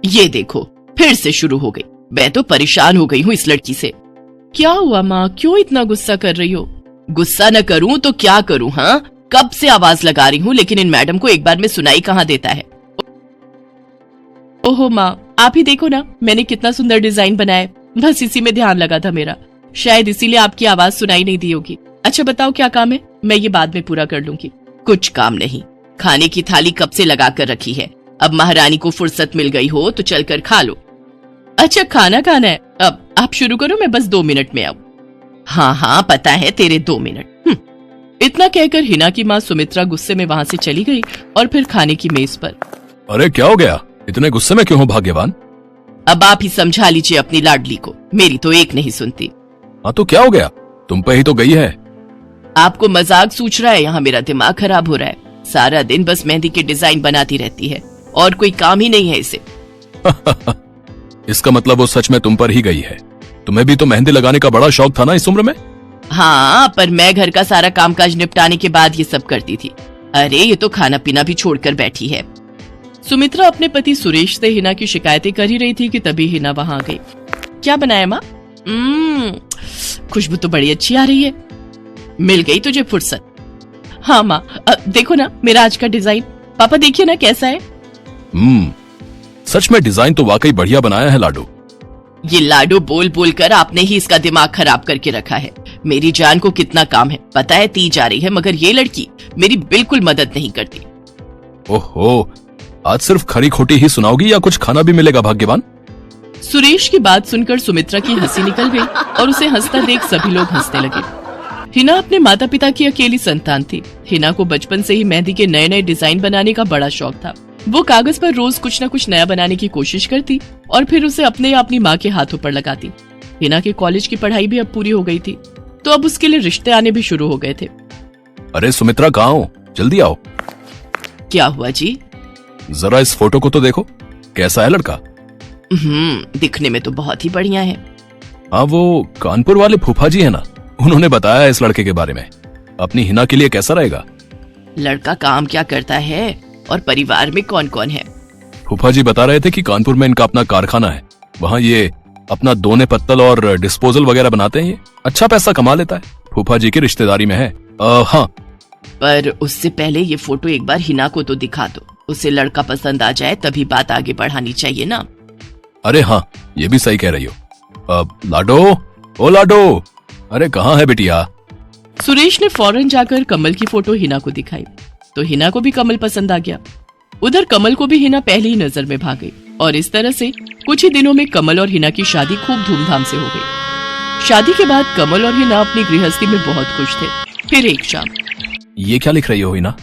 ये देखो फिर से शुरू हो गई। मैं तो परेशान हो गई हूँ इस लड़की से। क्या हुआ माँ, क्यों इतना गुस्सा कर रही हो? गुस्सा न करूं तो क्या करूं? हाँ, कब से आवाज लगा रही हूँ लेकिन इन मैडम को एक बार में सुनाई कहाँ देता है। ओहो माँ, आप ही देखो ना मैंने कितना सुंदर डिजाइन बनाया है। बस इसी में ध्यान लगा था मेरा, शायद इसीलिए आपकी आवाज सुनाई नहीं दी होगी। अच्छा बताओ क्या काम है, मैं ये बाद में पूरा कर लूंगी। कुछ काम नहीं, खाने की थाली कब से लगा कर रखी है। अब महारानी को फुर्सत मिल गई हो तो चलकर खा लो। अच्छा खाना खाना है, अब आप शुरू करो, मैं बस 2 मिनट में आऊँ। हाँ हाँ पता है तेरे 2 मिनट। इतना कहकर हिना की माँ सुमित्रा गुस्से में वहाँ से चली गई और फिर खाने की मेज पर। अरे क्या हो गया, इतने गुस्से में क्यों हो भाग्यवान? अब आप ही समझा लीजिए अपनी लाडली को, मेरी तो एक नहीं सुनती। हाँ तो क्या हो गया, तुम पे ही तो गई है। आपको मजाक सूझ रहा है? यहाँ मेरा दिमाग खराब हो रहा है। सारा दिन बस मेहंदी के डिजाइन बनाती रहती है और कोई काम ही नहीं है इसे। इसका मतलब वो सच में तुम पर ही गई है। तुम्हें भी तो मेहंदी लगाने का बड़ा शौक था ना इस उम्र में। हाँ, पर मैं घर का सारा कामकाज निपटाने के बाद ये सब करती थी। अरे ये तो खाना पीना भी छोड़कर बैठी है। सुमित्रा अपने पति सुरेश से हिना की शिकायतें कर ही रही थी कि तभी हिना वहाँ आ गई। क्या बनाया माँ? खुशबू तो बड़ी अच्छी आ रही है। मिल गई तुझे फुर्सत। हाँ माँ, देखो ना मेरा आज का डिजाइन। पापा देखिए ना कैसा है। सच में डिजाइन तो वाकई बढ़िया बनाया है लाडो। ये लाडो बोल बोल कर आपने ही इसका दिमाग खराब करके रखा है। मेरी जान को कितना काम है पता है, ती जा रही है, मगर ये लड़की मेरी बिल्कुल मदद नहीं करती। ओहो, आज सिर्फ खरी खोटी ही सुनाओगी या कुछ खाना भी मिलेगा भाग्यवान? सुरेश की बात सुनकर सुमित्रा की हंसी निकल गई और उसे हंसता देख सभी लोग हंसने लगे। हिना अपने माता पिता की अकेली संतान थी। हिना को बचपन से ही मेहंदी के नए नए डिजाइन बनाने का बड़ा शौक था। वो कागज पर रोज कुछ न कुछ नया बनाने की कोशिश करती और फिर उसे अपने या अपनी माँ के हाथों पर लगाती। हिना के कॉलेज की पढ़ाई भी अब पूरी हो गई थी तो अब उसके लिए रिश्ते आने भी शुरू हो गए थे। अरे सुमित्रा कहाँ हो, जल्दी आओ। क्या हुआ जी? जरा इस फोटो को तो देखो, कैसा है लड़का? दिखने में तो बहुत ही बढ़िया है। हाँ, वो कानपुर वाले फूफा जी है ना, उन्होंने बताया इस लड़के के बारे में। अपनी हिना के लिए कैसा रहेगा? लड़का काम क्या करता है और परिवार में कौन कौन है? फूफा जी बता रहे थे कि कानपुर में इनका अपना कारखाना है, वहाँ ये अपना दोने पत्तल और डिस्पोजल वगैरह बनाते हैं। ये अच्छा पैसा कमा लेता है, फूफा जी की रिश्तेदारी में है। हाँ, पर उससे पहले ये फोटो एक बार हिना को तो दिखा दो, उसे लड़का पसंद आ जाए तभी बात आगे बढ़ानी चाहिए ना। अरे हाँ, ये भी सही कह रही हो। लाडो, ओ लाडो, अरे कहाँ है बिटिया? सुरेश ने फौरन जाकर कमल की फोटो हिना को दिखाई तो हिना को भी कमल पसंद आ गया। उधर कमल को भी हिना पहली ही नजर में भाग गई और इस तरह से कुछ ही दिनों में कमल और हिना की शादी खूब धूमधाम से हो गई। शादी के बाद कमल और हिना अपनी गृहस्थी में बहुत खुश थे। फिर एक शाम। ये क्या लिख रही हो हिना?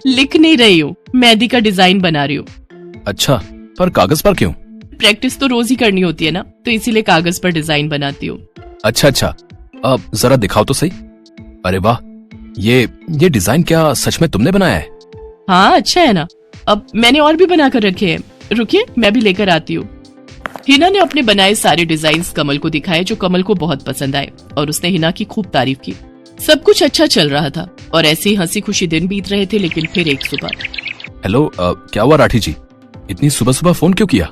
लिख नहीं रही हूँ, मेहंदी का डिजाइन बना रही हूँ। अच्छा, पर कागज पर क्यों? प्रैक्टिस तो रोज ही करनी होती है ना, तो इसीलिए कागज पर डिजाइन बनाती हूँ। अच्छा, अब जरा दिखाओ तो सही। अरे वाह, ये डिजाइन क्या सच में तुमने बनाया है? हाँ अच्छा है ना। अब मैंने और भी बनाकर रखे हैं, रुकिए मैं भी लेकर आती हूँ। हिना ने अपने बनाए सारे डिजाइन्स कमल को दिखाए जो कमल को बहुत पसंद आए और उसने हिना की खूब तारीफ की। सब कुछ अच्छा चल रहा था और ऐसे ही हंसी खुशी दिन बीत रहे थे। लेकिन फिर एक सुबह। हेलो, क्या हुआ राठी जी, इतनी सुबह सुबह फोन क्यों किया?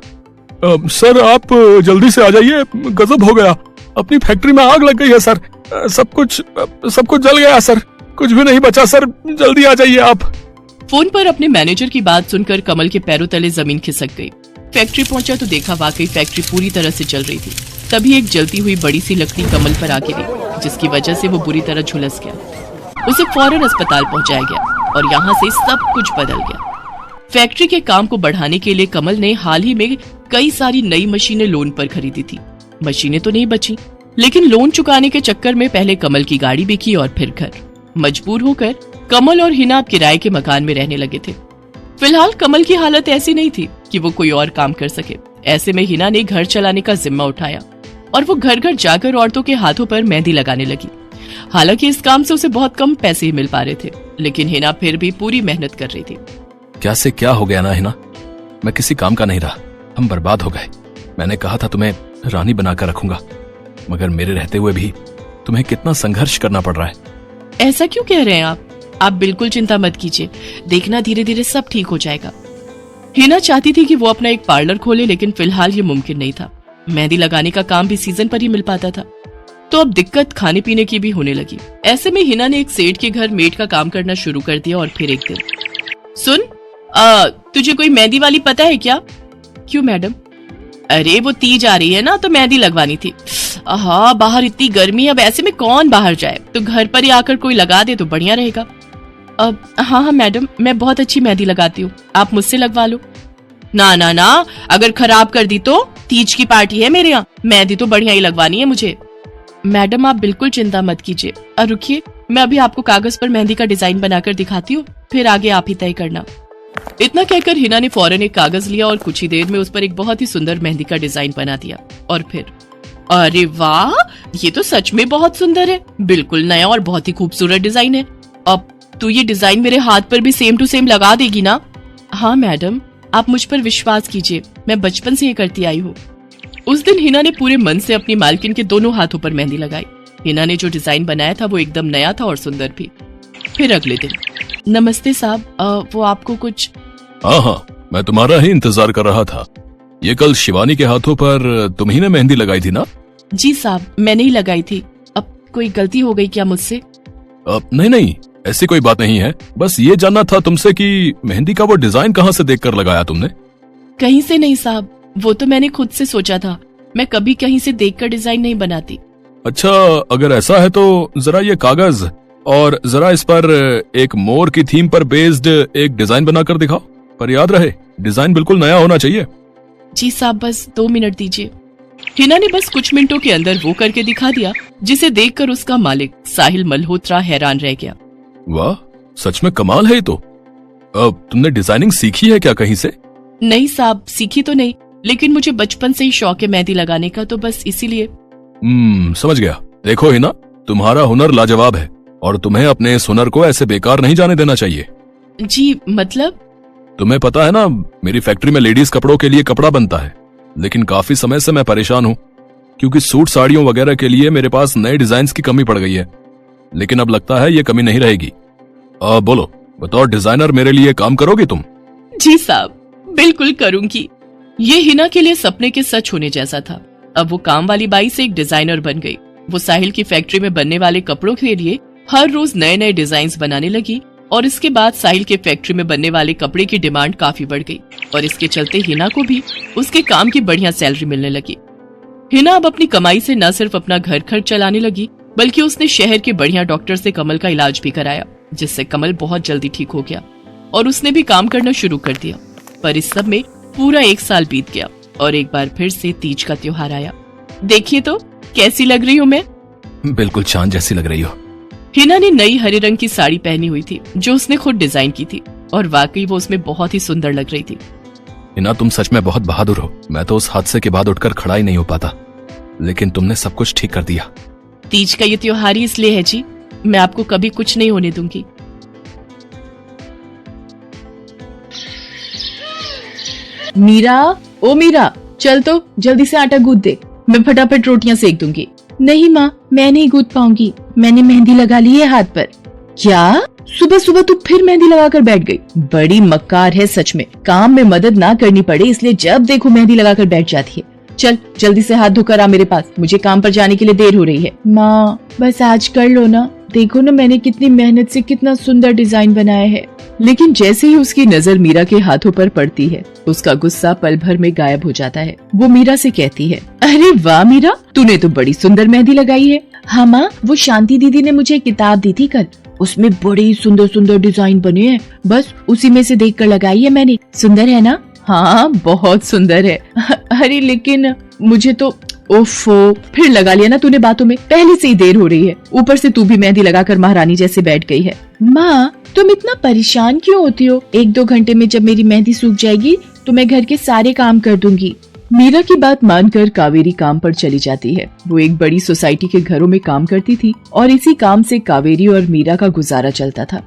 सर आप जल्दी से आ जाइए, गजब हो गया, अपनी फैक्ट्री में आग लग गई है सर। सब कुछ जल गया सर, कुछ भी नहीं बचा सर, जल्दी आ जाइए आप। फोन पर अपने मैनेजर की बात सुनकर कमल के पैरों तले जमीन खिसक गई। फैक्ट्री पहुंचा तो देखा वाकई फैक्ट्री पूरी तरह से जल रही थी। तभी एक जलती हुई बड़ी सी लकड़ी कमल पर आ गिरी, जिसकी वजह से वो बुरी तरह झुलस गया। उसे फौरन अस्पताल पहुंचाया गया और यहाँ से सब कुछ बदल गया। फैक्ट्री के काम को बढ़ाने के लिए कमल ने हाल ही में कई सारी नई मशीनें लोन पर खरीदी थी। मशीनें तो नहीं बची, लेकिन लोन चुकाने के चक्कर में पहले कमल की गाड़ी बिकी और फिर घर। मजबूर होकर कमल और हिना किराए के मकान में रहने लगे थे। फिलहाल कमल की हालत ऐसी नहीं थी कि वो कोई और काम कर सके। ऐसे में हिना ने घर चलाने का जिम्मा उठाया और वो घर घर जाकर औरतों के हाथों पर मेहंदी लगाने लगी। हालांकि इस काम से उसे बहुत कम पैसे ही मिल पा रहे थे, लेकिन हिना फिर भी पूरी मेहनत कर रही थी। क्या से क्या हो गया ना हिना, मैं किसी काम का नहीं रहा, हम बर्बाद हो गए। मैंने कहा था तुम्हें रानी बनाकर रखूंगा, मगर मेरे रहते हुए भी तुम्हें कितना संघर्ष करना पड़ रहा है। ऐसा क्यों कह रहे हैं आप बिल्कुल चिंता मत कीजिए, देखना धीरे धीरे सब ठीक हो जाएगा। हिना चाहती थी कि वो अपना एक पार्लर खोले, लेकिन फिलहाल ये मुमकिन नहीं था। मेहंदी लगाने का काम भी सीजन पर ही मिल पाता था, तो अब दिक्कत खाने पीने की भी होने लगी। ऐसे में हिना ने एक सेठ के घर मेड का काम करना शुरू कर दिया। और फिर एक दिन, सुन, तुझे कोई मेहंदी वाली पता है क्या? क्यों मैडम? अरे वो तीज आ रही है ना, तो मेहंदी लगवानी थी। हाँ, बाहर इतनी गर्मी है, अब ऐसे में कौन बाहर जाए, तो घर पर ही आकर कोई लगा दे तो बढ़िया रहेगा। अब हाँ मैडम, मैं बहुत अच्छी मेहंदी लगाती हूँ, आप मुझसे लगवा लो। ना ना ना, अगर खराब कर दी तो? तीज की पार्टी है मेरे यहाँ, मेहंदी तो बढ़िया ही लगवानी है मुझे। मैडम आप बिल्कुल चिंता मत कीजिए, और रुकिए, मैं अभी आपको कागज पर मेहंदी का डिजाइन बनाकर दिखाती हूँ, फिर आगे आप ही तय करना। इतना कहकर हिना ने फौरन एक कागज लिया और कुछ ही देर में उस पर एक बहुत ही सुंदर मेहंदी का डिजाइन बना दिया। और फिर, अरे वाह, ये तो सच में बहुत सुंदर है, बिल्कुल नया और बहुत ही खूबसूरत डिजाइन है। अब तो ये डिजाइन मेरे हाथ पर भी सेम टू सेम लगा देगी ना? हाँ मैडम, आप मुझ पर विश्वास कीजिए, मैं बचपन से ये करती आई हूँ। उस दिन हिना ने पूरे मन से अपनी मालकिन के दोनों हाथों पर मेहंदी लगाई। हिना ने जो डिजाइन बनाया था वो एकदम नया था और सुंदर भी। फिर अगले दिन, नमस्ते साहब, वो आपको कुछ? हाँ, मैं तुम्हारा ही इंतजार कर रहा था। ये कल शिवानी के हाथों पर तुम ही ने मेहंदी लगाई थी ना? जी साहब, मैंने ही लगाई थी। अब कोई गलती हो गई क्या मुझसे? नहीं, ऐसी कोई बात नहीं है। बस ये जानना था तुमसे कि मेहंदी का वो डिजाइन कहाँ से देखकर लगाया तुमने? कहीं से नहीं साहब, वो तो मैंने खुद से सोचा था, मैं कभी कहीं से देखकर डिजाइन नहीं बनाती। अच्छा, अगर ऐसा है तो जरा ये कागज और जरा इस पर एक मोर की थीम पर बेस्ड एक डिजाइन बनाकर दिखाओ, पर याद रहे डिजाइन बिल्कुल नया होना चाहिए। जी साहब, बस 2 मिनट दीजिए। हिना ने बस कुछ मिनटों के अंदर वो करके दिखा दिया, जिसे देखकर उसका मालिक साहिल मल्होत्रा हैरान रह गया। वाह, सच में कमाल है ये तो। अब तुमने डिजाइनिंग सीखी है क्या कहीं से? नहीं साहब, सीखी तो नहीं, लेकिन मुझे बचपन से ही शौक है मेहंदी लगाने का, तो बस इसीलिए। समझ गया। देखो हिना, तुम्हारा हुनर लाजवाब है और तुम्हें अपने इस हुनर को ऐसे बेकार नहीं जाने देना चाहिए। जी मतलब? तुम्हें पता है ना, मेरी फैक्ट्री में लेडीज कपड़ों के लिए कपड़ा बनता है, लेकिन काफी समय से मैं परेशान हूँ क्योंकि सूट साड़ियों वगैरह के लिए मेरे पास नए डिजाइन्स की कमी पड़ गई है। लेकिन अब लगता है ये कमी नहीं रहेगी। बोलो, बतौर डिजाइनर मेरे लिए काम करोगी तुम? जी साहब, बिल्कुल करूंगी। ये हिना के लिए सपने के सच होने जैसा था। अब वो काम वाली बाई से एक डिजाइनर बन गई। वो साहिल की फैक्ट्री में बनने वाले कपड़ों के लिए हर रोज नए नए डिजाइन बनाने लगी और इसके बाद साहिल के फैक्ट्री में बनने वाले कपड़े की डिमांड काफी बढ़ गई और इसके चलते हिना को भी उसके काम की बढ़िया सैलरी मिलने लगी। हिना अब अपनी कमाई से न सिर्फ अपना घर खर्च चलाने लगी, बल्कि उसने शहर के बढ़िया डॉक्टर से कमल का इलाज भी कराया, जिससे कमल बहुत जल्दी ठीक हो गया और उसने भी काम करना शुरू कर दिया। पर इस सब में पूरा 1 साल बीत गया और एक बार फिर से तीज का त्योहार आया। देखिए तो कैसी लग रही हूँ मैं? बिल्कुल चांद जैसी लग रही हो। हिना ने नई हरे रंग की साड़ी पहनी हुई थी जो उसने खुद डिजाइन की थी और वाकई वो उसमें बहुत ही सुंदर लग रही थी। हिना, तुम सच में बहुत बहादुर हो। मैं तो उस हादसे के बाद उठकर खड़ा ही नहीं हो पाता, लेकिन तुमने सब कुछ ठीक कर दिया। तीज का ये त्योहार ही इसलिए है जी, मैं आपको कभी कुछ नहीं होने दूंगी। मीरा, ओ मीरा, चल तो जल्दी से आटा गूंथ दे, मैं फटाफट रोटियां सेक दूंगी। नहीं माँ, मैं नहीं गूंथ पाऊंगी, मैंने मेहंदी लगा ली है हाथ पर। क्या? सुबह सुबह तू फिर मेहंदी लगाकर बैठ गई? बड़ी मक्कार है सच में, काम में मदद ना करनी पड़े इसलिए जब देखो मेहंदी लगाकर बैठ जाती है। चल जल्दी से हाथ धोकर आ मेरे पास, मुझे काम पर जाने के लिए देर हो रही है। माँ बस आज कर लो ना, देखो ना मैंने कितनी मेहनत से कितना सुंदर डिजाइन बनाया है। लेकिन जैसे ही उसकी नजर मीरा के हाथों पर पड़ती है, उसका गुस्सा पल भर में गायब हो जाता है। वो मीरा से कहती है, अरे वाह मीरा, तूने तो बड़ी सुंदर मेहंदी लगाई है। हाँ माँ, वो शांति दीदी ने मुझे किताब दी थी कल, उसमें बड़ी सुंदर सुंदर डिजाइन बने हैं, बस उसी में से देखकर लगाई है मैंने। सुंदर है ना? हाँ बहुत सुंदर है। अरे लेकिन मुझे तो, ओफो, फिर लगा लिया ना तूने बातों में, पहले से ही देर हो रही है, ऊपर से तू भी मेहंदी लगाकर महारानी जैसे बैठ गई है। माँ तुम इतना परेशान क्यों होती हो? 1-2 घंटे में जब मेरी मेहंदी सूख जाएगी तो मैं घर के सारे काम कर दूंगी। मीरा की बात मानकर कावेरी काम पर चली जाती है। वो एक बड़ी सोसाइटी के घरों में काम करती थी और इसी काम से कावेरी और मीरा का गुजारा चलता था।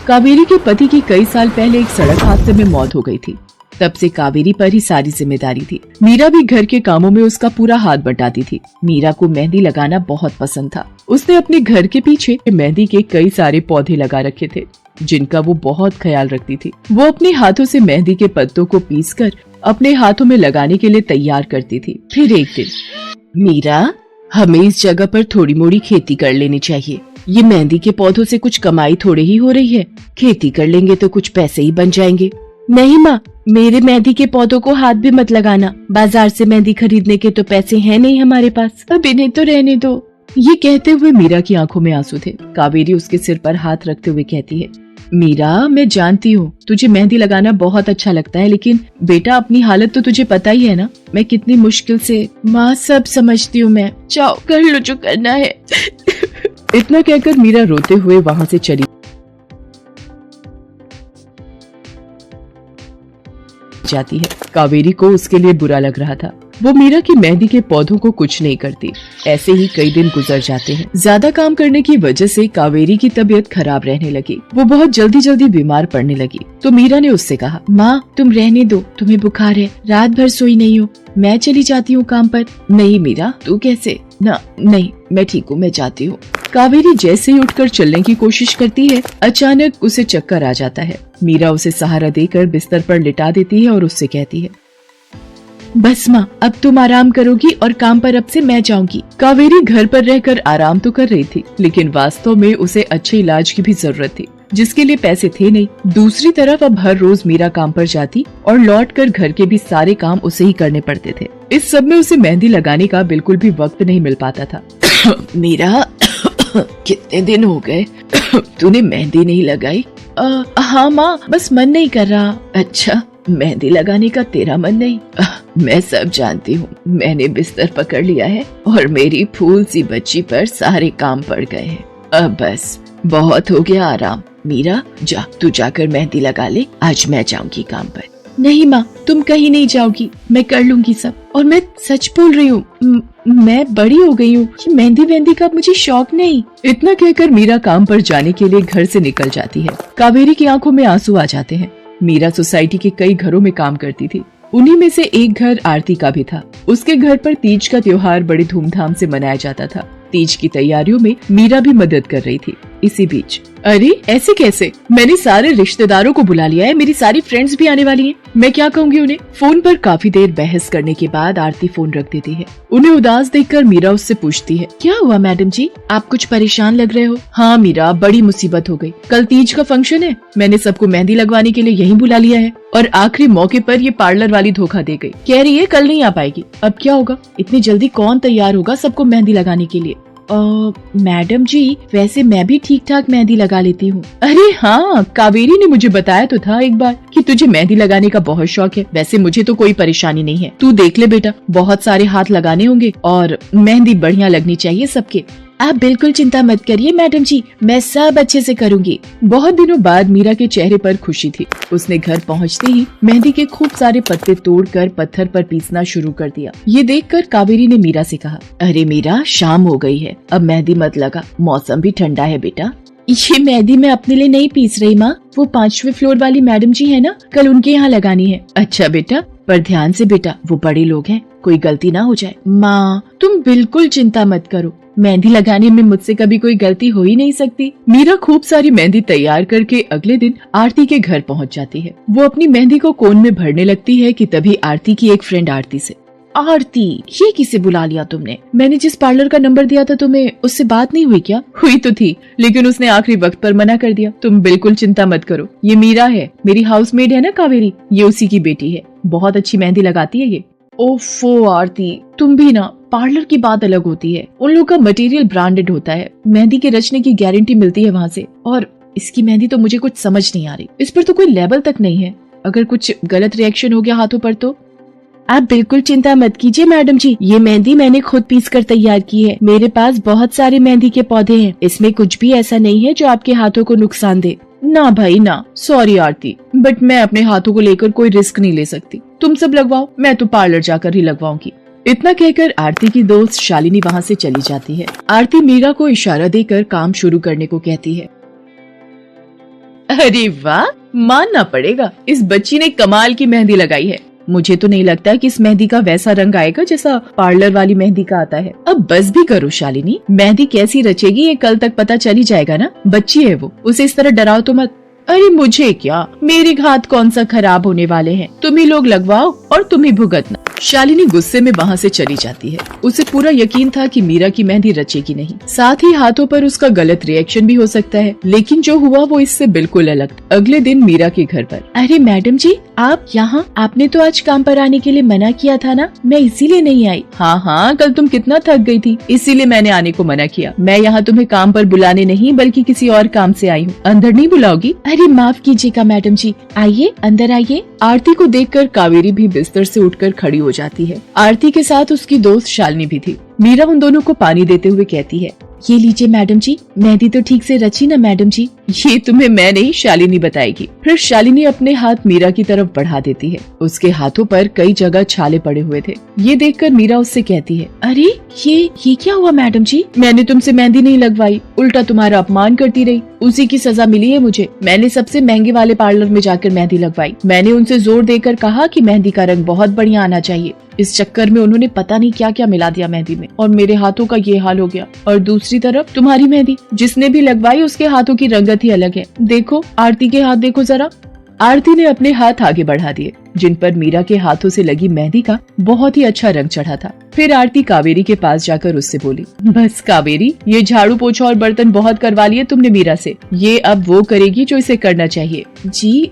कावेरी के पति की कई साल पहले एक सड़क हादसे में मौत हो गई थी। तब से कावेरी पर ही सारी जिम्मेदारी थी। मीरा भी घर के कामों में उसका पूरा हाथ बटाती थी। मीरा को मेहंदी लगाना बहुत पसंद था। उसने अपने घर के पीछे मेहंदी के कई सारे पौधे लगा रखे थे। जिनका वो बहुत ख्याल रखती थी। वो अपने हाथों से मेहंदी के पत्तों को पीसकर अपने हाथों में लगाने के लिए तैयार करती थी। फिर एक दिन, मीरा, हमें इस जगह पर थोड़ी मोड़ी खेती कर लेनी चाहिए। ये मेहंदी के पौधों से कुछ कमाई थोड़ी ही हो रही है, खेती कर लेंगे तो कुछ पैसे ही बन जाएंगे। नहीं माँ, मेरे मेहंदी के पौधों को हाथ भी मत लगाना, बाजार से मेहंदी खरीदने के तो पैसे हैं नहीं हमारे पास, अब इन्हें तो रहने दो। ये कहते हुए मीरा की आंखों में आंसू थे। कावेरी उसके सिर पर हाथ रखते हुए कहती है, मीरा, मैं जानती हूँ तुझे मेहंदी लगाना बहुत अच्छा लगता है, लेकिन बेटा अपनी हालत तो तुझे पता ही है ना, मैं कितनी मुश्किल से। माँ, सब समझती हूँ मैं, जाओ कर लो जो करना है। इतना कहकर मीरा रोते हुए वहाँ से चली जाती है। कावेरी को उसके लिए बुरा लग रहा था। वो मीरा की मेहंदी के पौधों को कुछ नहीं करती। ऐसे ही कई दिन गुजर जाते हैं। ज्यादा काम करने की वजह से कावेरी की तबीयत खराब रहने लगी। वो बहुत जल्दी जल्दी बीमार पड़ने लगी। तो मीरा ने उससे कहा, माँ, तुम रहने दो, तुम्हें बुखार है, रात भर सोई नहीं हो, मैं चली जाती हूँ काम पर। नहीं मीरा, तू कैसे? ना, नहीं, मैं ठीक हूँ, मैं जाती हूँ। कावेरी जैसे ही उठकर चलने की कोशिश करती है, अचानक उसे चक्कर आ जाता है। मीरा उसे सहारा देकर बिस्तर पर लिटा देती है और उससे कहती है, बस माँ, अब तुम आराम करोगी और काम पर अब से मैं जाऊंगी। कावेरी घर पर रहकर आराम तो कर रही थी, लेकिन वास्तव में उसे अच्छे इलाज की भी जरूरत थी, जिसके लिए पैसे थे नहीं। दूसरी तरफ अब हर रोज मीरा काम पर जाती और लौटकर घर के भी सारे काम उसे ही करने पड़ते थे। इस सब में उसे मेहंदी लगाने का बिल्कुल भी वक्त नहीं मिल पाता था। मीरा, कितने दिन हो गए तूने मेहंदी नहीं लगाई? हाँ माँ, बस मन नहीं कर रहा। अच्छा, मेहंदी लगाने का तेरा मन नहीं? मैं सब जानती हूँ। मैंने बिस्तर पकड़ लिया है और मेरी फूल सी बच्ची पर सारे काम पड़ गए हैं। अब बस बहुत हो गया आराम। मीरा, जा, तू जाकर मेहंदी लगा ले, आज मैं जाऊंगी काम पर। नहीं माँ, तुम कहीं नहीं जाओगी, मैं कर लूंगी सब। और मैं सच बोल रही हूँ, मैं बड़ी हो गई हूँ, मेहंदी वेहंदी का मुझे शौक नहीं। इतना कहकर मीरा काम पर जाने के लिए घर से निकल जाती है। कावेरी की आंखों में आंसू आ जाते हैं। मीरा सोसाइटी के कई घरों में काम करती थी। उन्हीं में से एक घर आरती का भी था। उसके घर पर तीज का त्योहार बड़ी धूमधाम से मनाया जाता था। तीज की तैयारियों में मीरा भी मदद कर रही थी। इसी बीच, अरे ऐसे कैसे? मैंने सारे रिश्तेदारों को बुला लिया है, मेरी सारी फ्रेंड्स भी आने वाली हैं। मैं क्या कहूँगी उन्हें? फोन पर काफी देर बहस करने के बाद आरती फोन रख देती है। उन्हें उदास देखकर मीरा उससे पूछती है, क्या हुआ मैडम जी, आप कुछ परेशान लग रहे हो? हाँ मीरा, बड़ी मुसीबत हो गई। कल तीज का फंक्शन है, मैंने सबको मेहंदी लगवाने के लिए यहीं बुला लिया है और आखिरी मौके पर ये पार्लर वाली धोखा दे गई। कह रही है कल नहीं आ पाएगी। अब क्या होगा? इतनी जल्दी कौन तैयार होगा सबको मेहंदी लगाने के लिए? मैडम जी, वैसे मैं भी ठीक ठाक मेहंदी लगा लेती हूँ। अरे हाँ, कावेरी ने मुझे बताया तो था एक बार कि तुझे मेहंदी लगाने का बहुत शौक है। वैसे मुझे तो कोई परेशानी नहीं है, तू देख ले बेटा, बहुत सारे हाथ लगाने होंगे और मेहंदी बढ़िया लगनी चाहिए सबके। आप बिल्कुल चिंता मत करिए मैडम जी, मैं सब अच्छे से करूँगी। बहुत दिनों बाद मीरा के चेहरे पर खुशी थी। उसने घर पहुँचते ही मेहंदी के खूब सारे पत्ते तोड़कर पत्थर पर पीसना शुरू कर दिया। ये देखकर कावेरी ने मीरा से कहा, अरे मीरा, शाम हो गई है, अब मेहंदी मत लगा, मौसम भी ठंडा है बेटा। ये मेहंदी मैं अपने लिए नहीं पीस रही माँ, वो 5वें फ्लोर वाली मैडम जी है ना, कल उनके यहाँ लगानी है। अच्छा बेटा, पर ध्यान से बेटा, वो बड़े लोग हैं, कोई गलती ना हो जाए। माँ, तुम बिल्कुल चिंता मत करो, मेहंदी लगाने में मुझसे कभी कोई गलती हो ही नहीं सकती। मीरा खूब सारी मेहंदी तैयार करके अगले दिन आरती के घर पहुंच जाती है। वो अपनी मेहंदी को कोन में भरने लगती है कि तभी आरती की एक फ्रेंड आरती से, आरती, ये किसे बुला लिया तुमने? मैंने जिस पार्लर का नंबर दिया था तुम्हें, उससे बात नहीं हुई क्या? हुई तो थी, लेकिन उसने आखिरी वक्त पर मना कर दिया। तुम बिल्कुल चिंता मत करो, ये मीरा है, मेरी हाउसमेड है ना कावेरी, ये उसी की बेटी है, बहुत अच्छी मेहंदी लगाती है ये। ओफो आरती, तुम भी ना, पार्लर की बात अलग होती है, उन लोगों का मटेरियल ब्रांडेड होता है, मेहंदी के रचने की गारंटी मिलती है वहाँ से, और इसकी मेहंदी तो मुझे कुछ समझ नहीं आ रही, इस पर तो कोई लेबल तक नहीं है, अगर कुछ गलत रिएक्शन हो गया हाथों पर तो। आप बिल्कुल चिंता मत कीजिए मैडम जी, ये मेहंदी मैंने खुद पीस कर तैयार की है, मेरे पास बहुत सारे मेहंदी के पौधे हैं, इसमें कुछ भी ऐसा नहीं है जो आपके हाथों को नुकसान दे। ना भाई ना, सॉरी आरती, बट मैं अपने हाथों को लेकर कोई रिस्क नहीं ले सकती, तुम सब लगवाओ, मैं तो पार्लर जाकर ही लगवाऊंगी। इतना कहकर आरती की दोस्त शालिनी वहाँ से चली जाती है। आरती मीरा को इशारा देकर काम शुरू करने को कहती है। अरे वाह, मानना पड़ेगा, इस बच्ची ने कमाल की मेहंदी लगाई है। मुझे तो नहीं लगता कि इस मेहंदी का वैसा रंग आएगा जैसा पार्लर वाली मेहंदी का आता है। अब बस भी करो शालिनी, मेहंदी कैसी रचेगी ये कल तक पता चल ही जाएगा ना, बच्ची है वो, उसे इस तरह डराओ तो मत। अरे मुझे क्या, मेरे हाथ कौन सा खराब होने वाले हैं, तुम ही लोग लगवाओ और तुम ही भुगतना। शालिनी गुस्से में वहाँ से चली जाती है। उसे पूरा यकीन था कि मीरा की मेहंदी रचेगी नहीं, साथ ही हाथों पर उसका गलत रिएक्शन भी हो सकता है, लेकिन जो हुआ वो इससे बिल्कुल अलग। अगले दिन मीरा के घर पर, अरे मैडम जी आप यहाँ, आपने तो आज काम पर आने के लिए मना किया था ना, मैं इसीलिए नहीं आई। हाँ, कल तुम कितना थक गई थी, इसीलिए मैंने आने को मना किया। मैं यहाँ तुम्हें काम पर बुलाने नहीं बल्कि किसी और काम से आई हूँ, अंदर नहीं बुलाओगी? अरे माफ कीजिएगा मैडम जी, आइए अंदर आइए। आरती को देखकर कावेरी भी बिस्तर से उठकर खड़ी हो जाती है। आरती के साथ उसकी दोस्त शालिनी भी थी। मीरा उन दोनों को पानी देते हुए कहती है, ये लीजिए मैडम जी, मेहंदी तो ठीक से रची ना मैडम जी? ये तुम्हें मैं नहीं शालिनी बताएगी। फिर शालिनी अपने हाथ मीरा की तरफ बढ़ा देती है। उसके हाथों पर कई जगह छाले पड़े हुए थे। ये देखकर मीरा उससे कहती है, अरे ये क्या हुआ मैडम जी? मैंने तुमसे मेहंदी नहीं लगवाई, उल्टा तुम्हारा अपमान करती रही, उसी की सजा मिली है मुझे। मैंने सबसे महंगे वाले पार्लर में जाकर मेहंदी लगवाई। मैंने उनसे जोर देकर कहा कि मेहंदी का रंग बहुत बढ़िया आना चाहिए। इस चक्कर में उन्होंने पता नहीं क्या क्या मिला दिया मेहंदी में और मेरे हाथों का ये हाल हो गया। और दूसरी तरफ तुम्हारी मेहंदी, जिसने भी लगवाई उसके हाथों की रंगत ही अलग है। देखो आरती के हाथ देखो जरा। आरती ने अपने हाथ आगे बढ़ा दिए, जिन पर मीरा के हाथों से लगी मेहंदी का बहुत ही अच्छा रंग चढ़ा था। फिर आरती कावेरी के पास जाकर उससे बोली, बस कावेरी, ये झाड़ू पोछा और बर्तन बहुत करवा लिए तुमने मीरा से, ये अब वो करेगी जो इसे करना चाहिए। जी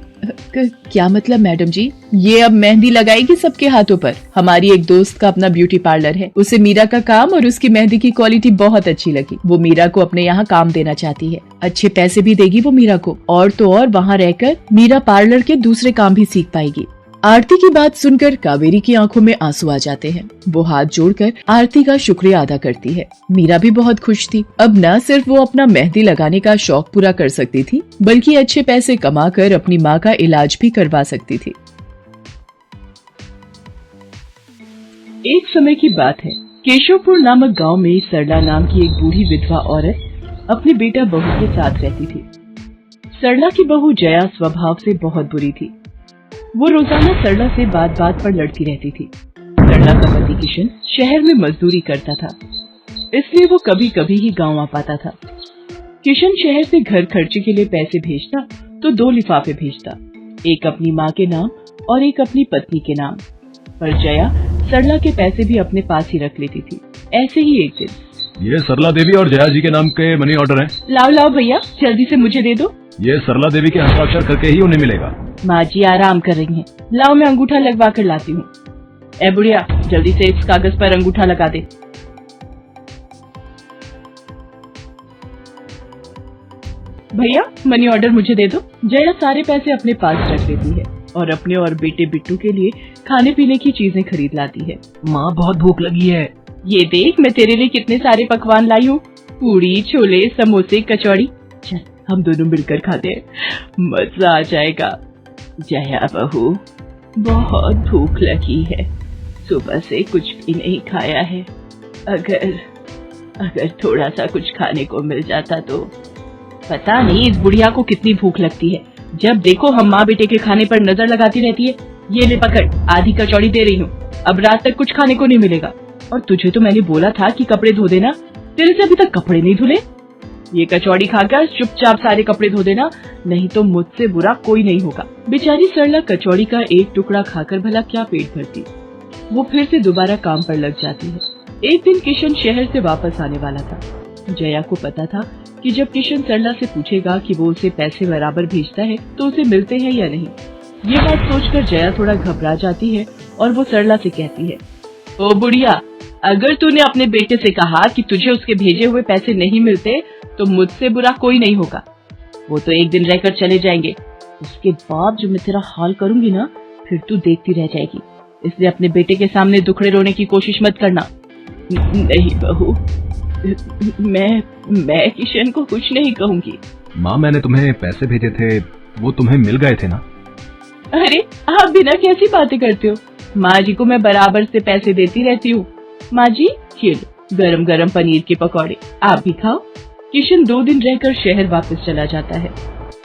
क्या मतलब मैडम जी? ये अब मेहंदी लगाएगी सबके हाथों पर। हमारी एक दोस्त का अपना ब्यूटी पार्लर है, उसे मीरा का काम और उसकी मेहंदी की क्वालिटी बहुत अच्छी लगी। वो मीरा को अपने यहाँ काम देना चाहती है, अच्छे पैसे भी देगी वो मीरा को, और तो और वहाँ रहकर मीरा पार्लर के दूसरे काम भी सीख पाएगी। आरती की बात सुनकर कावेरी की आंखों में आंसू आ जाते हैं। वो हाथ जोड़कर आरती का शुक्रिया अदा करती है। मीरा भी बहुत खुश थी। अब न सिर्फ वो अपना मेहंदी लगाने का शौक पूरा कर सकती थी, बल्कि अच्छे पैसे कमाकर अपनी माँ का इलाज भी करवा सकती थी। एक समय की बात है, केशवपुर नामक गांव में सरला नाम की एक बूढ़ी विधवा औरत अपने बेटा बहू के साथ रहती थी। सरला की बहू जया स्वभाव से बहुत बुरी थी। वो रोजाना सरला से बात बात पर लड़ती रहती थी। सरला का पति किशन शहर में मजदूरी करता था, इसलिए वो कभी कभी ही गांव आ पाता था। किशन शहर से घर खर्चे के लिए पैसे भेजता तो 2 लिफाफे भेजता, एक अपनी माँ के नाम और एक अपनी पत्नी के नाम। पर जया सरला के पैसे भी अपने पास ही रख लेती थी। ऐसे ही एक दिन, ये सरला देवी और जया जी के नाम के मनी ऑर्डर हैं। लाओ भैया, जल्दी से मुझे दे दो। ये सरला देवी के हस्ताक्षर करके ही उन्हें मिलेगा। माँ जी आराम कर रही हैं, लाओ मैं अंगूठा लगवा कर लाती हूँ। ए बुढ़िया, जल्दी से इस कागज पर अंगूठा लगा दे। भैया मनी ऑर्डर मुझे दे दो। जया सारे पैसे अपने पास रख लेती है और अपने और बेटे बिट्टू के लिए खाने पीने की चीजें खरीद लाती है। माँ बहुत भूख लगी है। ये देख मैं तेरे लिए कितने सारे पकवान लाई हूँ, पूरी, छोले, समोसे, कचौड़ी। चल हम दोनों मिलकर खाते हैं, मजा आ जाएगा। जया बहू, बहुत भूख लगी है, सुबह से कुछ भी नहीं खाया है। अगर थोड़ा सा कुछ खाने को मिल जाता तो। पता नहीं इस बुढ़िया को कितनी भूख लगती है, जब देखो हम माँ बेटे के खाने पर नजर लगाती रहती है। ये ले पकड़, आधी कचौड़ी दे रही हूँ, अब रात तक कुछ खाने को नहीं मिलेगा। और तुझे तो मैंने बोला था कि कपड़े धो देना, तेरे से अभी तक कपड़े नहीं धुले। ये कचौड़ी खाकर चुपचाप सारे कपड़े धो देना, नहीं तो मुझसे बुरा कोई नहीं होगा। बेचारी सरला कचौड़ी का एक टुकड़ा खाकर भला क्या पेट भरती। वो फिर से दोबारा काम पर लग जाती है। एक दिन किशन शहर से वापस आने वाला था। जया को पता था कि जब किशन सरला से पूछेगा कि वो उसे पैसे बराबर भेजता है तो उसे मिलते हैं या नहीं। ये बात सोचकर जया थोड़ा घबरा जाती है और वो सरला से कहती है, ओ बुढ़िया, अगर तूने अपने बेटे से कहा कि तुझे उसके भेजे हुए पैसे नहीं मिलते तो मुझसे बुरा कोई नहीं होगा। वो तो एक दिन रहकर चले जाएंगे, उसके बाद जो मैं तेरा हाल करूंगी ना, फिर तू देखती रह जाएगी। इसलिए अपने बेटे के सामने दुखड़े रोने की कोशिश मत करना। नहीं बहू, मैं किशन को कुछ नहीं कहूंगी। माँ मैंने तुम्हें पैसे भेजे थे, वो तुम्हें मिल गए थे ना? अरे आप बिना कैसी बातें करते हो, माँ जी को मैं बराबर से पैसे देती रहती हूँ। माँ जी ये लो गरम गरम पनीर के पकौड़े, आप भी खाओ। किशन 2 दिन रहकर शहर वापस चला जाता है।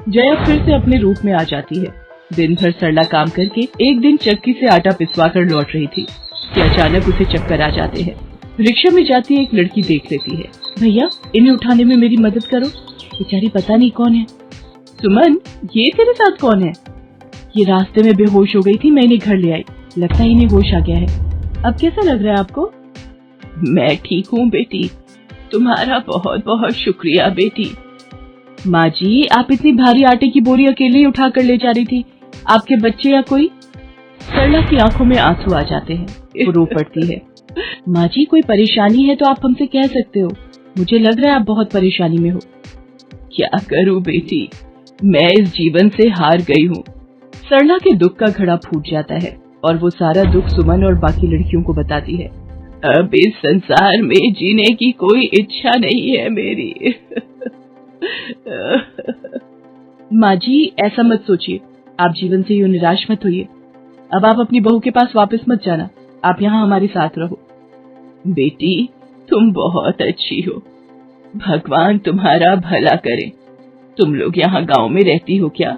जया फिर से अपने रूप में आ जाती है। दिन भर सरला काम करके एक दिन चक्की से आटा पिसवा कर लौट रही थी कि अचानक उसे चक्कर आ जाते हैं। रिक्शा में जाती एक लड़की देख लेती है। भैया इन्हें उठाने में मेरी मदद करो, बेचारी पता नहीं कौन है। सुमन, ये तेरे साथ कौन है? ये रास्ते में बेहोश हो गई थी, मैं इन्हें घर ले आई। लगता है इन्हें होश आ गया है। अब कैसा लग रहा है आपको? मैं ठीक हूँ बेटी, तुम्हारा बहुत बहुत शुक्रिया बेटी। माँ जी, आप इतनी भारी आटे की बोरी अकेले ही उठा कर ले जा रही थी, आपके बच्चे या कोई? सरला की आंखों में आंसू आ जाते हैं, वो रो पड़ती है। माँ जी, कोई परेशानी है तो आप हमसे कह सकते हो, मुझे लग रहा है आप बहुत परेशानी में हो। क्या करूँ बेटी, मैं इस जीवन से हार गई हूँ। सरला के दुख का घड़ा फूट जाता है और वो सारा दुख सुमन और बाकी लड़कियों को बताती है। अब इस संसार में जीने की कोई इच्छा नहीं है मेरी। माँ जी, ऐसा मत सोचिए, आप जीवन से यूं निराश मत होइए। अब आप अपनी बहू के पास वापस मत जाना, आप यहाँ हमारे साथ रहो। बेटी, तुम बहुत अच्छी हो, भगवान तुम्हारा भला करे। तुम लोग यहाँ गांव में रहती हो क्या?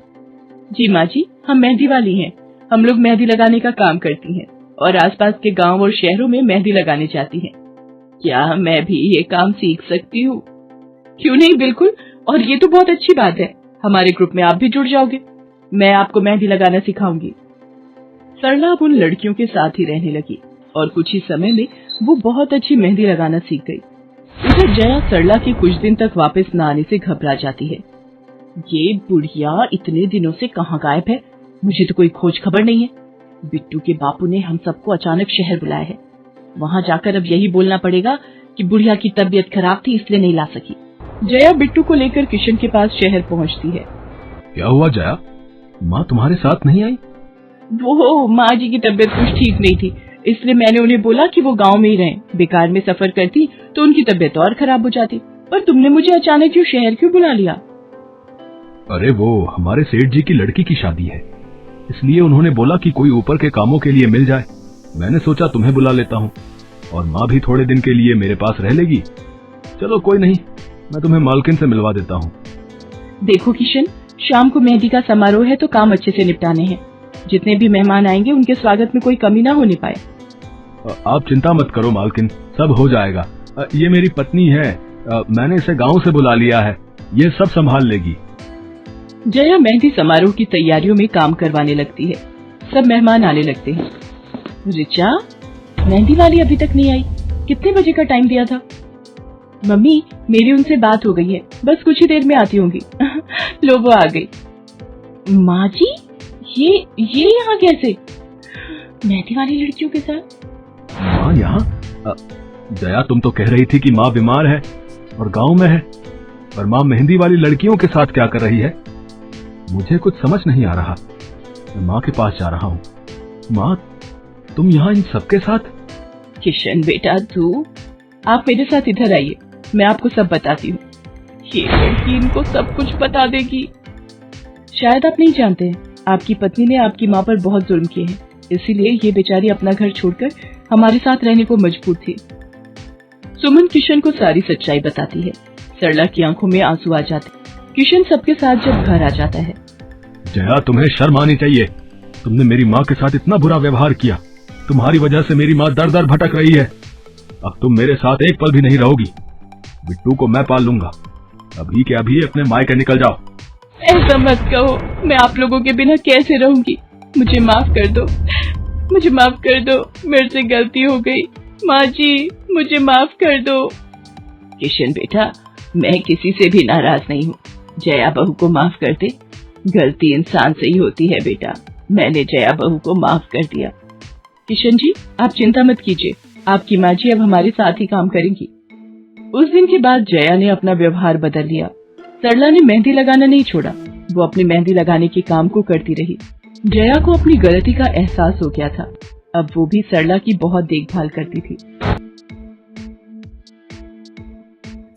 जी माँ जी, हम मेहंदी वाली हैं। हम लोग मेहंदी लगाने का काम करती हैं और आसपास के गांव और शहरों में मेहंदी लगाने जाती हैं। क्या मैं भी ये काम सीख सकती हूँ? क्यों नहीं, बिल्कुल, और ये तो बहुत अच्छी बात है। हमारे ग्रुप में आप भी जुड़ जाओगे, मैं आपको मेहंदी लगाना सिखाऊंगी। सरला अब उन लड़कियों के साथ ही रहने लगी और कुछ ही समय में वो बहुत अच्छी मेहंदी लगाना सीख गई। इधर जया सरला के कुछ दिन तक वापस न आने से घबरा जाती है। ये बुढ़िया इतने दिनों से कहाँ गायब है, मुझे तो कोई खोज खबर नहीं है। बिट्टू के बापू ने हम सबको अचानक शहर बुलाया है, वहाँ जाकर अब यही बोलना पड़ेगा कि बुढ़िया की तबीयत खराब थी इसलिए नहीं ला सकी। जया बिट्टू को लेकर किशन के पास शहर पहुँचती है। क्या हुआ जया, माँ तुम्हारे साथ नहीं आई? वो माँ जी की तबीयत कुछ ठीक नहीं थी, इसलिए मैंने उन्हें बोला कि वो गांव में ही रहें। बेकार में सफर करती तो उनकी तबीयत और खराब हो जाती। पर तुमने मुझे अचानक क्यों शहर क्यों बुला लिया? अरे वो हमारे सेठ जी की लड़की की शादी है, इसलिए उन्होंने बोला कि कोई ऊपर के कामों के लिए मिल जाए। मैंने सोचा तुम्हें बुला लेता हूँ, और माँ भी थोड़े दिन के लिए मेरे पास रह लेगी। चलो कोई नहीं, मैं तुम्हें मालकिन से मिलवा देता हूँ। देखो किशन, शाम को मेहंदी का समारोह है तो काम अच्छे से निपटाने हैं। जितने भी मेहमान आएंगे उनके स्वागत में कोई कमी ना होने पाए। आप चिंता मत करो मालकिन, सब हो जाएगा। ये मेरी पत्नी है, मैंने इसे गांव से बुला लिया है, ये सब संभाल लेगी। जया मेहंदी समारोह की तैयारियों में काम करवाने लगती है। सब मेहमान आने लगते हैं। रिचा, मेहंदी वाली अभी तक नहीं आई, कितने बजे का टाइम दिया था? मम्मी, मेरी उनसे बात हो गई है, बस कुछ ही देर में आती होंगी। लो वो आ गई। माँ जी, ये यहाँ कैसे? मेहंदी वाली लड़कियों के साथ? माँ यहाँ? जया, तुम तो कह रही थी कि माँ बीमार है और गांव में है, पर माँ मेहंदी वाली लड़कियों के साथ क्या कर रही है? मुझे कुछ समझ नहीं आ रहा। मैं माँ के पास जा रहा हूँ। माँ, तुम यहाँ इन सबके साथ? किशन बेटा, आप मेरे साथ इधर आइए, मैं आपको सब बताती हूँ। ये लड़की इनको सब कुछ बता देगी। शायद आप नहीं जानते हैं, आपकी पत्नी ने आपकी माँ पर बहुत जुल्म किए हैं, इसीलिए ये बेचारी अपना घर छोड़कर हमारे साथ रहने को मजबूर थी। सुमन किशन को सारी सच्चाई बताती है। सरला की आंखों में आंसू आ जाते। किशन सबके साथ जब घर आ जाता है। जया, तुम्हें शर्म आनी चाहिए, तुमने मेरी माँ के साथ इतना बुरा व्यवहार किया। तुम्हारी वजह से मेरी माँ दर दर भटक रही है। अब तुम मेरे साथ एक पल भी नहीं रहोगी। बिट्टू को मैं पाल लूंगा। अभी के अभी अपने मायके निकल जाओ। ऐसा मत कहो, मैं आप लोगों के बिना कैसे रहूंगी? मुझे माफ कर दो, मुझे माफ कर दो, मेरे से गलती हो गई। माँ जी, मुझे माफ कर दो। किशन बेटा, मैं किसी से भी नाराज नहीं हूँ। जया बहू को माफ कर दे, गलती इंसान से ही होती है बेटा। मैंने जया बहू को माफ कर दिया। किशन जी, आप चिंता मत कीजिए, आपकी माँ जी अब हमारे साथ ही काम करेंगी। उस दिन के बाद जया ने अपना व्यवहार बदल लिया। सरला ने मेहंदी लगाना नहीं छोड़ा, वो अपनी मेहंदी लगाने के काम को करती रही। जया को अपनी गलती का एहसास हो गया था, अब वो भी सरला की बहुत देखभाल करती थी।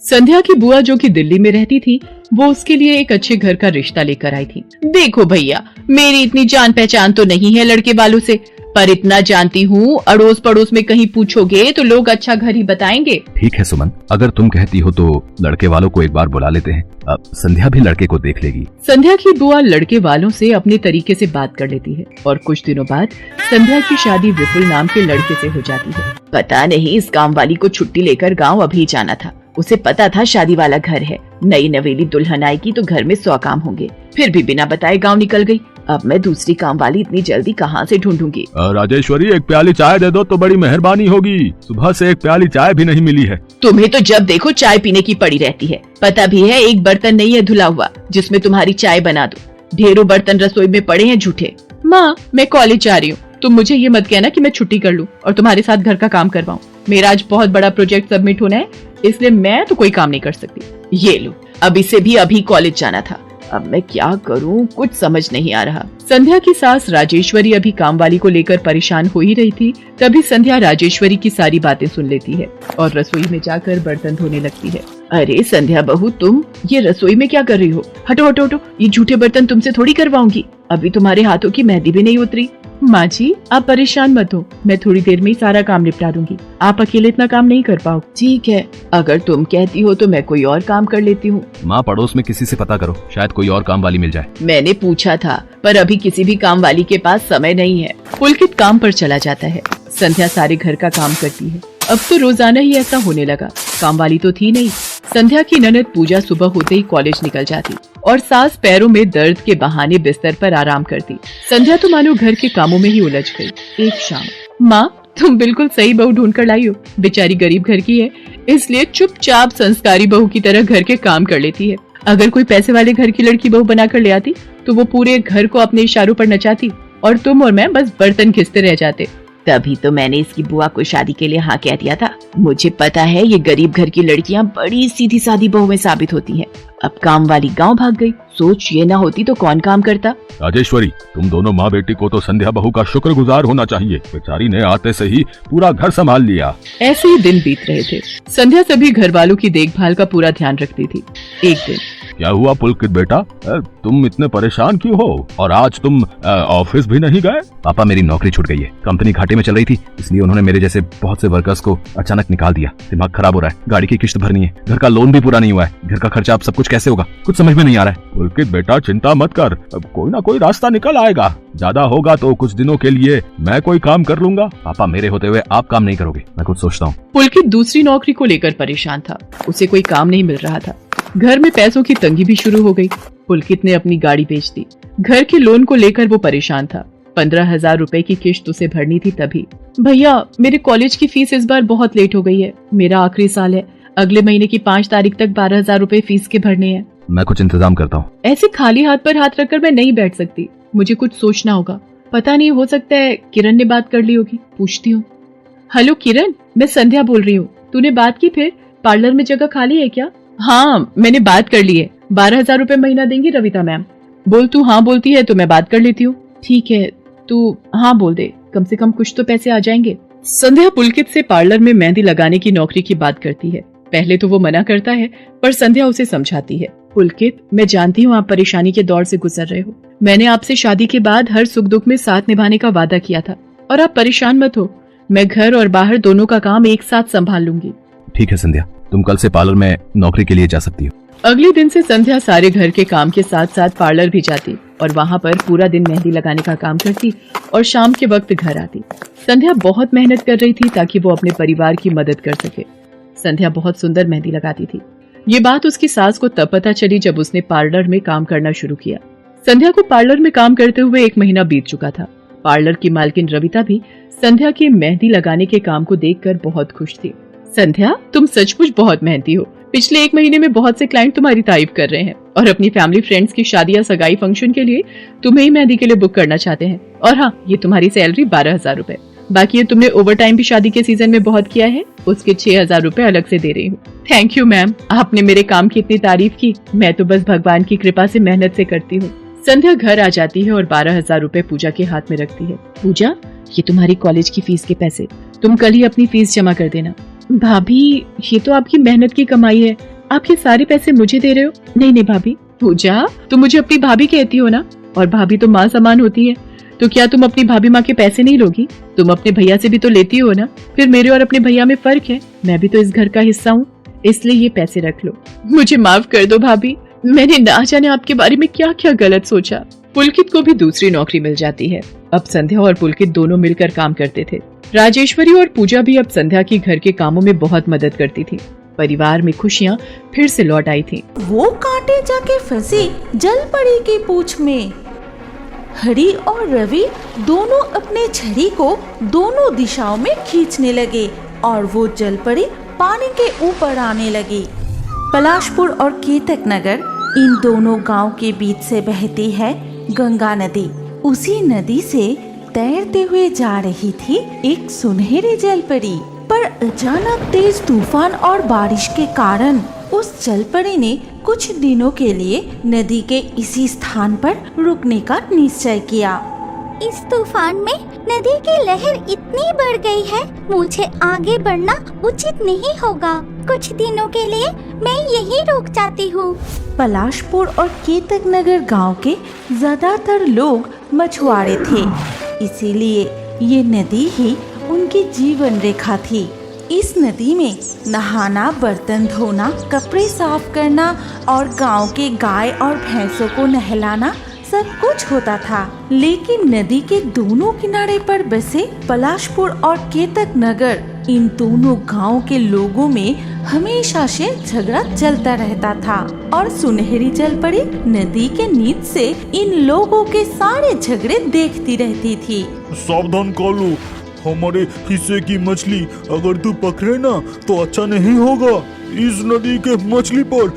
संध्या की बुआ जो कि दिल्ली में रहती थी, वो उसके लिए एक अच्छे घर का रिश्ता लेकर आई थी। देखो भैया, मेरी इतनी जान पहचान तो नहीं है लड़के वालों से, पर इतना जानती हूँ, अड़ोस पड़ोस में कहीं पूछोगे तो लोग अच्छा घर ही बताएंगे। ठीक है सुमन, अगर तुम कहती हो तो लड़के वालों को एक बार बुला लेते हैं। अब संध्या भी लड़के को देख लेगी। संध्या की बुआ लड़के वालों से अपने तरीके से बात कर लेती है और कुछ दिनों बाद संध्या की शादी विपुल नाम के लड़के से हो जाती है। पता नहीं इस काम वाली को छुट्टी लेकर गाँव अभी जाना था, उसे पता था शादी वाला घर है, नई नवेली दुल्हन आएगी तो घर में 100 काम होंगे। फिर भी बिना बताए गांव निकल गई। अब मैं दूसरी काम वाली इतनी जल्दी कहाँ से ढूंढूंगी? राजेश्वरी, एक प्याली चाय दे दो तो बड़ी मेहरबानी होगी। सुबह से एक प्याली चाय भी नहीं मिली है। तुम्हें तो जब देखो चाय पीने की पड़ी रहती है। पता भी है एक बर्तन नहीं है धुला हुआ जिसमें तुम्हारी चाय बना दूं। ढेरों बर्तन रसोई में पड़े हैं झूठे। माँ, मैं कॉलेज जा रही हूँ, तुम मुझे ये मत कहना कि मैं छुट्टी कर लूँ और तुम्हारे साथ घर का काम करवाऊँ। मेरा आज बहुत बड़ा प्रोजेक्ट सबमिट होना है, इसलिए मैं तो कोई काम नहीं कर सकती। ये लो, अब इसे भी अभी कॉलेज जाना था। अब मैं क्या करूं, कुछ समझ नहीं आ रहा। संध्या की सास राजेश्वरी अभी काम वाली को लेकर परेशान हो ही रही थी। तभी संध्या राजेश्वरी की सारी बातें सुन लेती है और रसोई में जाकर बर्तन धोने लगती है। अरे संध्या बहू, तुम ये रसोई में क्या कर रही हो? हटो हटो हटो, ये झूठे बर्तन तुमसे थोड़ी करवाऊंगी। अभी तुम्हारे हाथों की मेहंदी भी नहीं उतरी। माँ जी, आप परेशान मत हो, मैं थोड़ी देर में ही सारा काम निपटा दूंगी। आप अकेले इतना काम नहीं कर पाओ। ठीक है, अगर तुम कहती हो तो मैं कोई और काम कर लेती हूँ। माँ, पड़ोस में किसी से पता करो, शायद कोई और काम वाली मिल जाए। मैंने पूछा था, पर अभी किसी भी काम वाली के पास समय नहीं है। पुलकित काम पर चला जाता है। संध्या सारे घर का काम करती है। अब तो रोजाना ही ऐसा होने लगा। काम वाली तो थी नहीं। संध्या की ननद पूजा सुबह होते ही कॉलेज निकल जाती और सास पैरों में दर्द के बहाने बिस्तर पर आराम करती। संध्या तो मानो घर के कामों में ही उलझ गई। एक शाम, माँ, तुम बिल्कुल सही बहू ढूंढ कर लाई हो। बेचारी गरीब घर की है, इसलिए चुपचाप संस्कारी बहू की तरह घर के काम कर लेती है। अगर कोई पैसे वाले घर की लड़की बहू बनाकर ले आती तो वो पूरे घर को अपने इशारों पर नचाती और तुम और मैं बस बर्तन घिसते रह जाते। तभी तो मैंने इसकी बुआ को शादी के लिए हाँ कह दिया था। मुझे पता है ये गरीब घर की लड़कियां बड़ी सीधी सादी बहुएं साबित होती हैं। अब काम वाली गांव भाग गई। सोच ये ना होती तो कौन काम करता। राजेश्वरी, तुम दोनों माँ बेटी को तो संध्या बहू का शुक्रगुजार होना चाहिए। बेचारी ने आते से ही पूरा घर संभाल लिया। ऐसे ही दिन बीत रहे थे। संध्या सभी घर वालों की देखभाल का पूरा ध्यान रखती थी। एक दिन, क्या हुआ पुलकित बेटा, तुम इतने परेशान क्यों हो? और आज तुम ऑफिस भी नहीं गए? पापा, मेरी नौकरी छूट गई है। कंपनी घाटे में चल रही थी, इसलिए उन्होंने मेरे जैसे बहुत से वर्कर्स को अचानक निकाल दिया। दिमाग खराब हो रहा है, गाड़ी की किश्त भरनी है, घर का लोन भी पूरा नहीं हुआ है, घर का खर्चा, अब सब कुछ कैसे होगा, कुछ समझ में नहीं आ रहा है। पुलकित बेटा, चिंता मत कर, अब कोई ना कोई रास्ता निकल आएगा। ज्यादा होगा तो कुछ दिनों के लिए मैं कोई काम कर लूंगा। पापा, मेरे होते हुए आप काम नहीं करोगे, मैं कुछ सोचता हूँ। पुलकित दूसरी नौकरी को लेकर परेशान था। उसे कोई काम नहीं मिल रहा था। घर में पैसों की तंगी भी शुरू हो गई। पुलकित ने अपनी गाड़ी बेच दी। घर के लोन को लेकर वो परेशान था। 15,000 रुपए की किश्त उसे भरनी थी। तभी, भैया, मेरे कॉलेज की फीस इस बार बहुत लेट हो गई है। मेरा आखिरी साल है, अगले महीने की 5 तारीख तक 12,000 रुपए फीस के भरने हैं। मैं कुछ इंतजाम करता हूँ। ऐसे खाली हाथ पर हाथ रखकर मैं नहीं बैठ सकती, मुझे कुछ सोचना होगा। पता नहीं, हो सकता है किरण ने बात कर ली होगी, पूछती हूँ। हेलो किरण, मैं संध्या बोल रही हूँ। तूने बात की? फिर पार्लर में जगह खाली है क्या? हाँ, मैंने बात कर ली है। 12,000 रुपए महीना देंगी रविता मैम। बोल, तू हाँ बोलती है तो मैं बात कर लेती हूँ। ठीक है, तू हाँ बोल दे, कम से कम कुछ तो पैसे आ जाएंगे। संध्या पुलकित से पार्लर में मेहंदी लगाने की नौकरी की बात करती है। पहले तो वो मना करता है, पर संध्या उसे समझाती है। पुलकित, मैं जानती हूँ आप परेशानी के दौर से गुजर रहे हो। मैंने आपसे शादी के बाद हर सुख दुख में साथ निभाने का वादा किया था और आप परेशान मत हो। मैं घर और बाहर दोनों का काम एक साथ संभाल लूंगी। ठीक है संध्या, तुम कल से पार्लर में नौकरी के लिए जा सकती हो। अगले दिन से संध्या सारे घर के काम के साथ साथ पार्लर भी जाती और वहाँ पर पूरा दिन मेहंदी लगाने का काम करती और शाम के वक्त घर आती। संध्या बहुत मेहनत कर रही थी ताकि वो अपने परिवार की मदद कर सके। संध्या बहुत सुंदर मेहंदी लगाती थी। ये बात उसकी सास को तब पता चली जब उसने पार्लर में काम करना शुरू किया। संध्या को पार्लर में काम करते हुए 1 महीना बीत चुका था। पार्लर की मालकिन रविता भी संध्या के मेहंदी लगाने के काम को देखकर बहुत खुश थी। संध्या, तुम सचमुच बहुत मेहनती हो। पिछले 1 महीने में बहुत से क्लाइंट तुम्हारी तारीफ कर रहे हैं और अपनी फैमिली फ्रेंड्स की शादी या सगाई फंक्शन के लिए तुम्हें ही मेहंदी के लिए बुक करना चाहते हैं। और हाँ, ये तुम्हारी सैलरी 12,000 रुपए। बाकी ये तुमने ओवर टाइम भी शादी के सीजन में बहुत किया है, उसके 6,000 रुपए अलग से दे रही हूँ। थैंक यू मैम, आपने मेरे काम की इतनी तारीफ की। मैं तो बस भगवान की कृपा से मेहनत से करती हूँ। संध्या घर आ जाती है और 12,000 रुपए पूजा के हाथ में रखती है। पूजा, ये तुम्हारी कॉलेज की फीस के पैसे, तुम कल ही अपनी फीस जमा कर देना। भाभी, ये तो आपकी मेहनत की कमाई है, आप ये सारे पैसे मुझे दे रहे हो? नहीं नहीं भाभी। पूजा, तुम मुझे अपनी भाभी कहती हो ना, और भाभी तो माँ समान होती है, तो क्या तुम अपनी भाभी माँ के पैसे नहीं लोगी? तुम अपने भैया से भी तो लेती हो ना। फिर मेरे और अपने भैया में फर्क है, मैं भी तो इस घर का हिस्सा हूँ, इसलिए ये पैसे रख लो। मुझे माफ कर दो भाभी, मैंने ना जाने आपके बारे में क्या क्या गलत सोचा। पुलकित को भी दूसरी नौकरी मिल जाती है। अब संध्या और पुलकित दोनों मिलकर काम करते थे। राजेश्वरी और पूजा भी अब संध्या की घर के कामों में बहुत मदद करती थी। परिवार में खुशियाँ फिर से लौट आई थी। वो कांटे जाके फंसी जलपरी की पूंछ में। हरी और रवि दोनों अपने छड़ी को दोनों दिशाओं में खींचने लगे और वो जलपरी पानी के ऊपर आने लगी। पलाशपुर और केतक नगर, इन दोनों गांव के बीच से बहती है गंगा नदी। उसी नदी से तैरते हुए जा रही थी एक सुनहरी जलपरी, पर अचानक तेज तूफान और बारिश के कारण उस जलपरी ने कुछ दिनों के लिए नदी के इसी स्थान पर रुकने का निश्चय किया। इस तूफान में नदी की लहर इतनी बढ़ गई है, मुझे आगे बढ़ना उचित नहीं होगा। कुछ दिनों के लिए मैं यहीं रुक जाती हूँ। पलाशपुर और केतक नगर गांव के ज्यादातर लोग मछुआरे थे, इसीलिए ये नदी ही उनकी जीवन रेखा थी। इस नदी में नहाना, बर्तन धोना, कपड़े साफ करना और गांव के गाय और भैंसों को नहलाना सब कुछ होता था। लेकिन नदी के दोनों किनारे पर बसे पलाशपुर और केतक नगर, इन दोनों गांव के लोगों में हमेशा से झगड़ा चलता रहता था और सुनहरी जलपरी नदी के नीच से इन लोगों के सारे झगड़े देखती रहती थी। सावधान कालू, हमारे हिस्से की मछली अगर तू पकड़े ना तो अच्छा नहीं होगा। इस नदी के मछली पर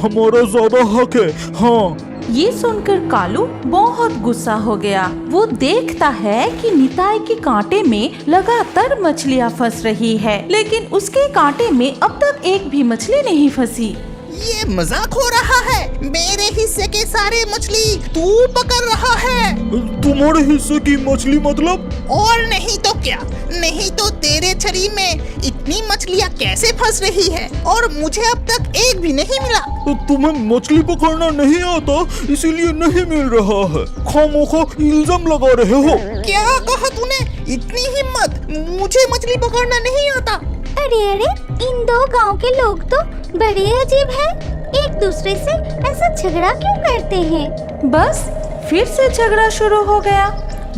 हमारा ज्यादा हक है। हाँ। ये सुनकर कालू बहुत गुस्सा हो गया। वो देखता है कि निताई के कांटे में लगातार मछलियाँ फंस रही है, लेकिन उसके कांटे में अब तक एक भी मछली नहीं फंसी। ये मजाक हो रहा है। मेरे हिस्से के सारे मछली तू पकड़ रहा है। तुम्हारे हिस्से की मछली मतलब? और नहीं तो क्या, नहीं तो तेरे छड़ी में इतनी मछलियाँ कैसे फंस रही है और मुझे अब तक एक भी नहीं मिला। तुम्हें मछली पकड़ना नहीं आता इसीलिए नहीं मिल रहा है। खामोखा इल्जाम लगा रहे हो। क्या कहा तूने? इतनी हिम्मत? मुझे मछली पकड़ना नहीं आता। अरे अरे, इन दो गांव के लोग तो बड़े अजीब हैं। एक दूसरे से ऐसा झगड़ा क्यों करते हैं? बस फिर से झगड़ा शुरू हो गया,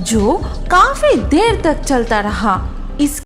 जो काफी देर तक चलता रहा। इस